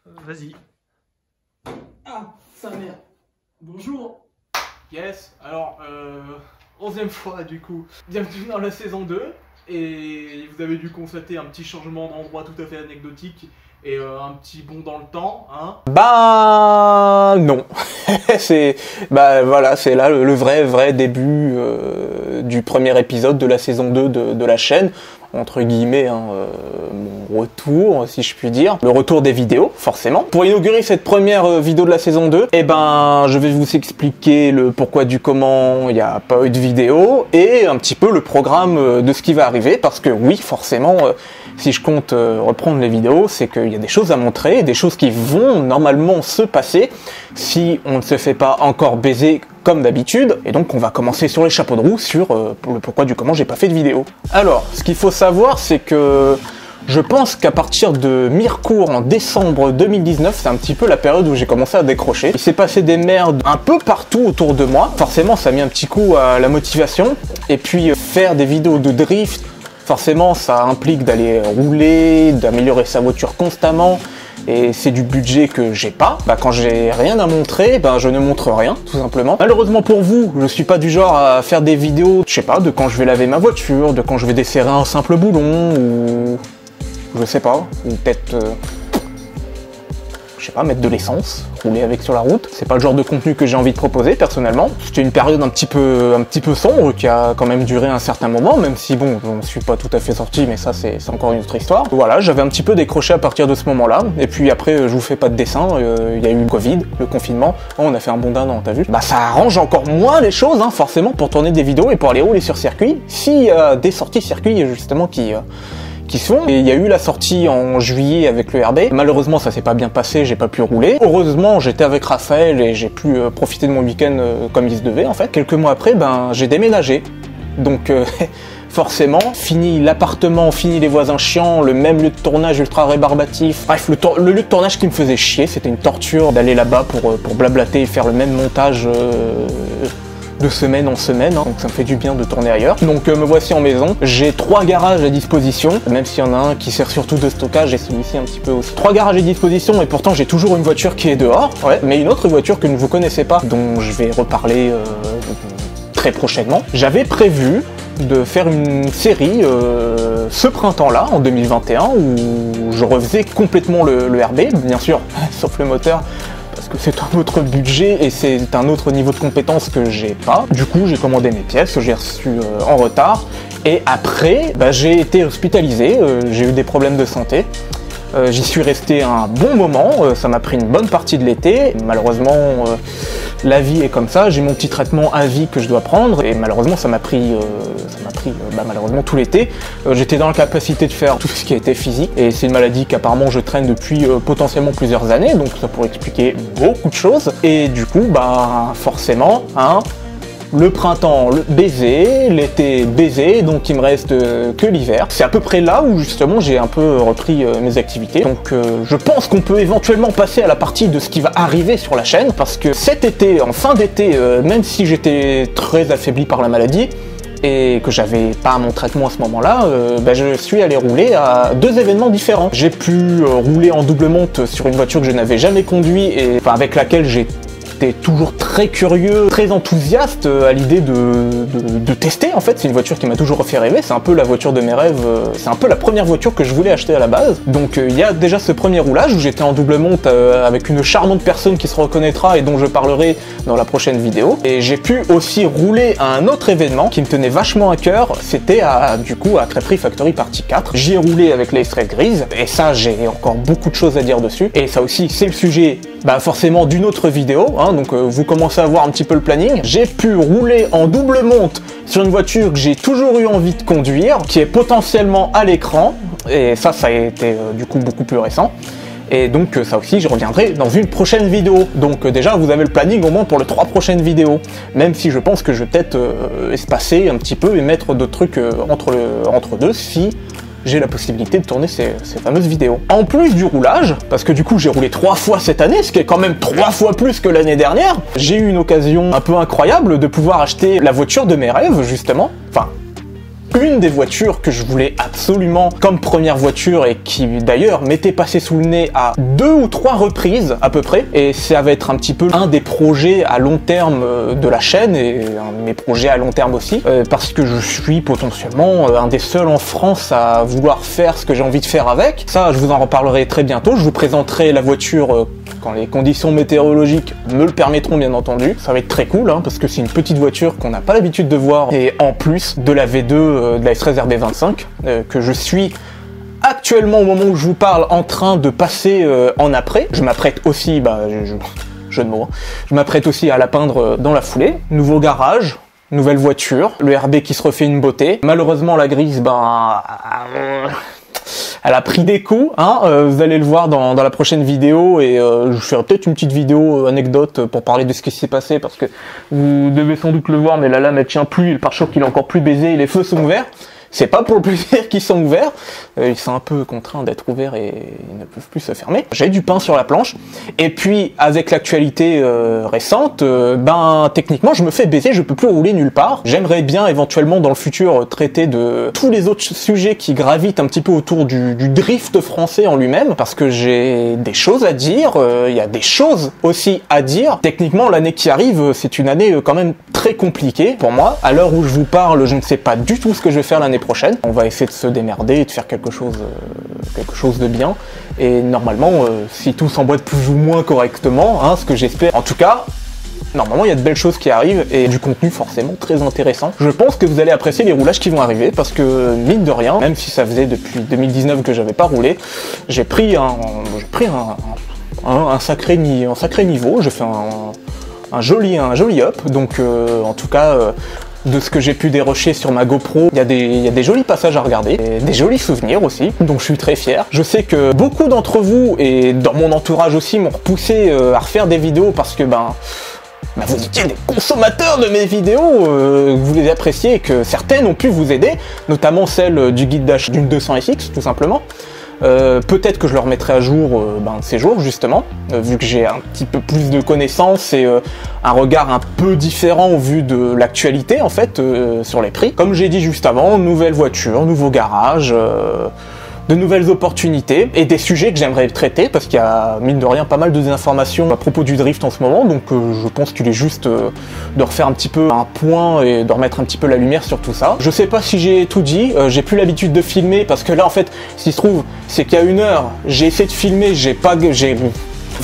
Vas-y. Ah, sa mère. Bonjour. Yes, alors, 11e fois du coup. Bienvenue dans la saison 2. Et vous avez dû constater un petit changement d'endroit tout à fait anecdotique. Et un petit bond dans le temps, hein. Bah non. Voilà, c'est là le vrai début du premier épisode de la saison 2 de la chaîne. Entre guillemets, hein, mon retour, si je puis dire. Le retour des vidéos, forcément. Pour inaugurer cette première vidéo de la saison 2, je vais vous expliquer le pourquoi du comment il n'y a pas eu de vidéo, et un petit peu le programme de ce qui va arriver, parce que oui, forcément, si je compte reprendre les vidéos, c'est qu'il y a des choses à montrer, des choses qui vont normalement se passer, si on ne se fait pas encore baiser comme d'habitude, et donc on va commencer sur les chapeaux de roue, sur le pourquoi du comment j'ai pas fait de vidéo. Alors, ce qu'il faut savoir, c'est que je pense qu'à partir de mi-recours en décembre 2019, c'est un petit peu la période où j'ai commencé à décrocher. Il s'est passé des merdes un peu partout autour de moi, forcément ça a mis un petit coup à la motivation, et puis faire des vidéos de drift, forcément ça implique d'aller rouler, d'améliorer sa voiture constamment, et c'est du budget que j'ai pas. Quand j'ai rien à montrer, je ne montre rien, tout simplement. Malheureusement pour vous, je suis pas du genre à faire des vidéos, je sais pas, de quand je vais laver ma voiture, de quand je vais desserrer un simple boulon, ou je sais pas, ou peut-être je sais pas, mettre de l'essence, rouler avec sur la route. C'est pas le genre de contenu que j'ai envie de proposer, personnellement. C'était une période un petit peu sombre, qui a quand même duré un certain moment, même si bon, je ne suis pas tout à fait sorti, mais ça c'est encore une autre histoire. Voilà, j'avais un petit peu décroché à partir de ce moment-là, et puis après, je vous fais pas de dessin, il y a eu le Covid, le confinement, on a fait un bond d'un an, t'as vu? Ça arrange encore moins les choses, hein, forcément, pour tourner des vidéos et pour aller rouler sur circuit, s'il y a des sorties circuit, justement, qui se font. Et il y a eu la sortie en juillet avec le RB. Malheureusement, ça s'est pas bien passé, j'ai pas pu rouler. Heureusement, j'étais avec Raphaël et j'ai pu profiter de mon week-end comme il se devait, en fait. Quelques mois après, j'ai déménagé. Donc, forcément, fini l'appartement, fini les voisins chiants, le même lieu de tournage ultra rébarbatif. Bref, le lieu de tournage qui me faisait chier, c'était une torture d'aller là-bas pour blablater et faire le même montage de semaine en semaine, hein. Donc ça me fait du bien de tourner ailleurs. Donc me voici en maison, j'ai 3 garages à disposition, même s'il y en a un qui sert surtout de stockage et celui-ci un petit peu aussi. 3 garages à disposition, et pourtant j'ai toujours une voiture qui est dehors, ouais, mais une autre voiture que vous connaissez pas, dont je vais reparler très prochainement. J'avais prévu de faire une série ce printemps-là, en 2021, où je refaisais complètement le RB, bien sûr, sauf le moteur, parce que c'est un autre budget et c'est un autre niveau de compétence que j'ai pas. Du coup, j'ai commandé mes pièces, j'ai reçu en retard, et après, j'ai été hospitalisé, j'ai eu des problèmes de santé. J'y suis resté un bon moment, ça m'a pris une bonne partie de l'été. Malheureusement, la vie est comme ça, j'ai mon petit traitement à vie que je dois prendre, et malheureusement ça m'a pris malheureusement tout l'été. J'étais dans la capacité de faire tout ce qui était physique, et c'est une maladie qu'apparemment je traîne depuis potentiellement plusieurs années, donc ça pourrait expliquer beaucoup de choses. Et du coup, forcément, hein, le printemps, le baiser, l'été baiser, donc il me reste que l'hiver. C'est à peu près là où justement j'ai un peu repris mes activités. Donc je pense qu'on peut éventuellement passer à la partie de ce qui va arriver sur la chaîne, parce que cet été, en fin d'été, même si j'étais très affaibli par la maladie, et que j'avais pas mon traitement à ce moment-là, je suis allé rouler à 2 événements différents. J'ai pu rouler en double monte sur une voiture que je n'avais jamais conduite, et avec laquelle j'étais toujours très curieux, très enthousiaste à l'idée de tester. En fait, c'est une voiture qui m'a toujours fait rêver, c'est un peu la voiture de mes rêves, c'est un peu la première voiture que je voulais acheter à la base. Donc il y a déjà ce premier roulage où j'étais en double monte avec une charmante personne qui se reconnaîtra et dont je parlerai dans la prochaine vidéo. Et j'ai pu aussi rouler à un autre événement qui me tenait vachement à cœur, c'était à Crêperie Factory Partie 4. J'y ai roulé avec les Straight Grise, et ça j'ai encore beaucoup de choses à dire dessus, et ça aussi c'est le sujet forcément d'une autre vidéo, hein, donc vous commencez à voir un petit peu le planning. J'ai pu rouler en double monte sur une voiture que j'ai toujours eu envie de conduire, qui est potentiellement à l'écran, et ça a été du coup beaucoup plus récent. Et donc ça aussi j'y reviendrai dans une prochaine vidéo. Donc déjà vous avez le planning au moins pour les 3 prochaines vidéos. Même si je pense que je vais peut-être espacer un petit peu et mettre d'autres trucs entre deux si j'ai la possibilité de tourner ces fameuses vidéos. En plus du roulage, parce que du coup j'ai roulé 3 fois cette année, ce qui est quand même 3 fois plus que l'année dernière, j'ai eu une occasion un peu incroyable de pouvoir acheter la voiture de mes rêves, justement. Enfin, une des voitures que je voulais absolument comme première voiture et qui d'ailleurs m'était passée sous le nez à 2 ou 3 reprises à peu près, et ça va être un petit peu un des projets à long terme de la chaîne et un de mes projets à long terme aussi, parce que je suis potentiellement un des seuls en France à vouloir faire ce que j'ai envie de faire avec. Ça, je vous en reparlerai très bientôt. Je vous présenterai la voiture quand les conditions météorologiques me le permettront, bien entendu. Ça va être très cool, hein, parce que c'est une petite voiture qu'on n'a pas l'habitude de voir, et en plus de la V2 de la S13 RB25 que je suis actuellement, au moment où je vous parle, en train de passer en après. Je m'apprête aussi, jeu de mots, hein. Je m'apprête aussi à la peindre dans la foulée. Nouveau garage, nouvelle voiture, le RB qui se refait une beauté. Malheureusement, la grise, elle a pris des coups, hein, vous allez le voir dans la prochaine vidéo, et je ferai peut-être une petite vidéo anecdote pour parler de ce qui s'est passé, parce que vous devez sans doute le voir, mais la lame elle tient plus, le pare-choc il est encore plus baisé, et les feux sont ouverts. C'est pas pour le plaisir qu'ils sont ouverts, ils sont un peu contraints d'être ouverts et ils ne peuvent plus se fermer. J'ai du pain sur la planche, et puis avec l'actualité récente, techniquement je me fais baiser, je peux plus rouler nulle part. J'aimerais bien éventuellement dans le futur traiter de tous les autres sujets qui gravitent un petit peu autour du drift français en lui-même, parce que j'ai des choses à dire, il y a des choses aussi à dire. Techniquement l'année qui arrive, c'est une année quand même très compliquée pour moi. À l'heure où je vous parle, je ne sais pas du tout ce que je vais faire l'année prochaine. On va essayer de se démerder et de faire quelque chose de bien. Et normalement, si tout s'emboîte plus ou moins correctement, hein, ce que j'espère, en tout cas, normalement il y a de belles choses qui arrivent et du contenu forcément très intéressant. Je pense que vous allez apprécier les roulages qui vont arriver, parce que mine de rien, même si ça faisait depuis 2019 que j'avais pas roulé, j'ai pris un sacré niveau. J'ai fait un joli up, donc en tout cas de ce que j'ai pu dérocher sur ma GoPro, il y a des jolis passages à regarder, et des jolis souvenirs aussi, donc je suis très fier. Je sais que beaucoup d'entre vous, et dans mon entourage aussi, m'ont repoussé à refaire des vidéos parce que vous étiez des consommateurs de mes vidéos, vous les appréciez, et que certaines ont pu vous aider, notamment celle du guide d'achat d'une 200SX, tout simplement. Peut-être que je le remettrai à jour ces jours, justement, vu que j'ai un petit peu plus de connaissances et un regard un peu différent au vu de l'actualité, en fait, sur les prix. Comme j'ai dit juste avant, nouvelle voiture, nouveau garage, de nouvelles opportunités et des sujets que j'aimerais traiter, parce qu'il y a, mine de rien, pas mal de informations à propos du drift en ce moment, donc je pense qu'il est juste de refaire un petit peu un point et de remettre un petit peu la lumière sur tout ça. Je sais pas si j'ai tout dit, j'ai plus l'habitude de filmer, parce que là, en fait, ce qui se trouve, c'est qu'il y a 1 heure, j'ai essayé de filmer,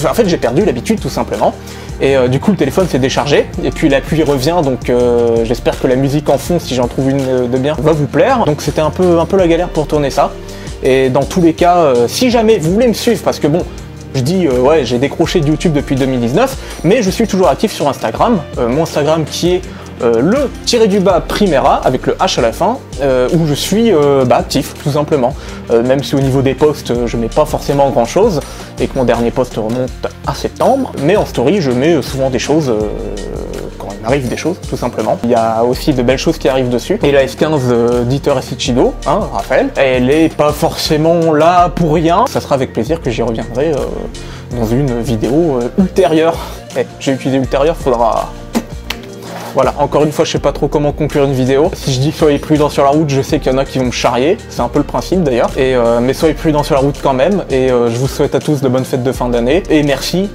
en fait, j'ai perdu l'habitude, tout simplement. Et du coup, le téléphone s'est déchargé, et puis la pluie revient, donc j'espère que la musique en fond, si j'en trouve une de bien, va vous plaire. Donc c'était un peu la galère pour tourner ça. Et dans tous les cas, si jamais vous voulez me suivre, parce que bon, je dis ouais, j'ai décroché de YouTube depuis 2019, mais je suis toujours actif sur Instagram, mon Instagram qui est le Primera avec le H à la fin, où je suis actif tout simplement, même si au niveau des posts je mets pas forcément grand chose et que mon dernier post remonte à septembre, mais en story je mets souvent des choses quand il m'arrive des choses, tout simplement. Il y a aussi de belles choses qui arrivent dessus. Et la S15 d'Iter Esichido, hein, Raphaël, elle est pas forcément là pour rien. Ça sera avec plaisir que j'y reviendrai dans une vidéo ultérieure. J'ai utilisé ultérieure, faudra... Voilà, encore une fois, je sais pas trop comment conclure une vidéo. Si je dis soyez prudents sur la route, je sais qu'il y en a qui vont me charrier, c'est un peu le principe d'ailleurs. Mais soyez prudents sur la route quand même, et je vous souhaite à tous de bonnes fêtes de fin d'année. Et merci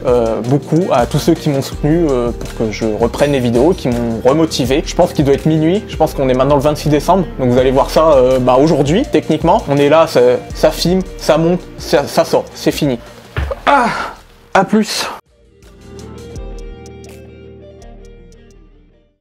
beaucoup à tous ceux qui m'ont soutenu pour que je reprenne les vidéos, qui m'ont remotivé. Je pense qu'il doit être minuit, je pense qu'on est maintenant le 26 décembre, donc vous allez voir ça aujourd'hui, techniquement. On est là, ça filme, ça monte, ça sort, c'est fini. À plus.